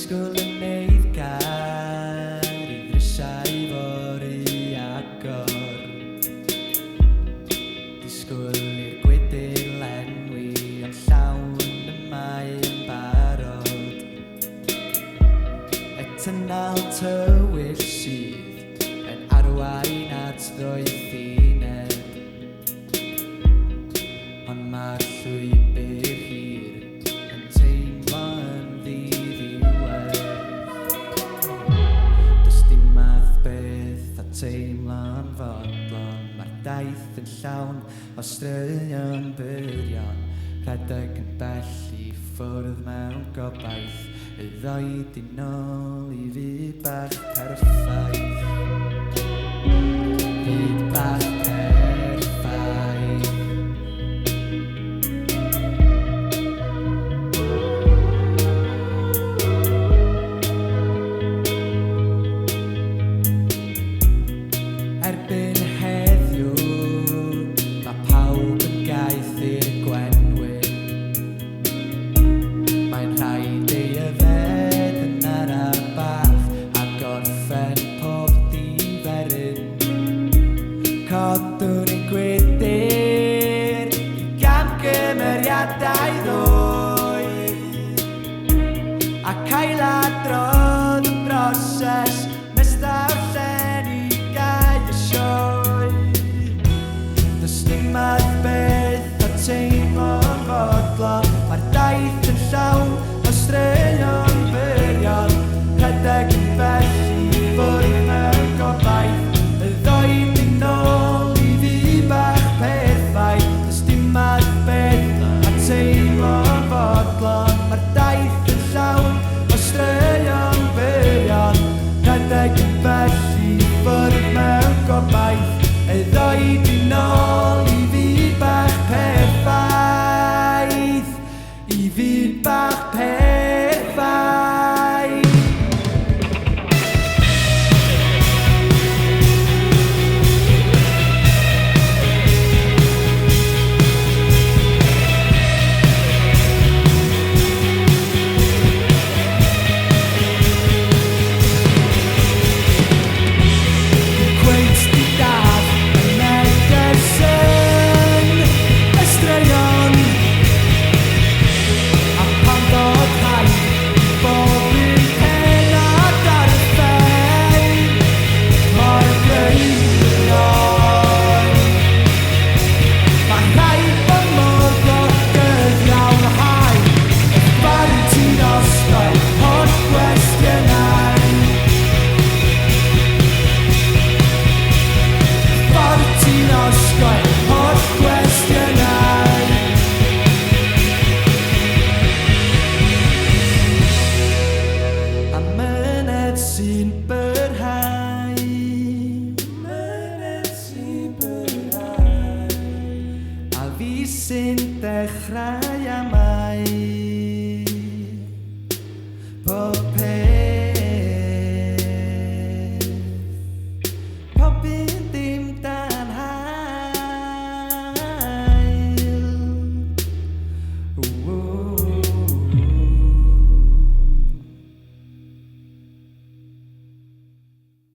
disgwyl yn neiddgar I ddrysau fory agor Disgwyl i'r gwydr lenwi ond llawn y mae'n barod Etynal tywyll sydd yn arwain at ddoethineb Ond mae'r llwybr hir yn teimlo yn ddiddiwedd Does dim math beth a teimlo'n fodlon Mae'r daith yn llawn o straeon byrion Rhedeg yn bell I ffwrdd mewn gobaith Y ddoed I nôl I fyd bach perffaith Fyd bach perffaith Erbyn heddiw Mae pawb yn gaeth i'r gwenwyn Mae'n rhaid ei yfed yn ara bach A gorffen pob diferyn Codwn ein gwydr I gamgymeriadau ddwy Ac ailadrodd y broses Nes ddarllen I gau y sioe Does dim math beth o teimlo'n fodlon Mae'r daith yn llawn o straeon byrion Rhedeg yn bell I ffwrdd mewn gobaith Y ddoed I nôl I fyd bach perffaith Does dim math beth a teimlo'n fodlon Mae'r daith yn llawn o straeon byrion Rhedeg yn bell I ffwrdd mewn gobaith Y ddoed I nôl I fyd bach perffaith I fyd bach perffaith Gweith di dad y neges yn y straeon A pan ddod rhaid bob un pennod ar y ffen Mor greirion Mae rhaid bod modd o gyfiawnhau Barn ti'n osgoi o'r gwestiynau Barn ti'n osgoi o'r gwestiynau A myned sy'n byrhau Myned sy'n byrhau A fi sy'n dechrau amau Pob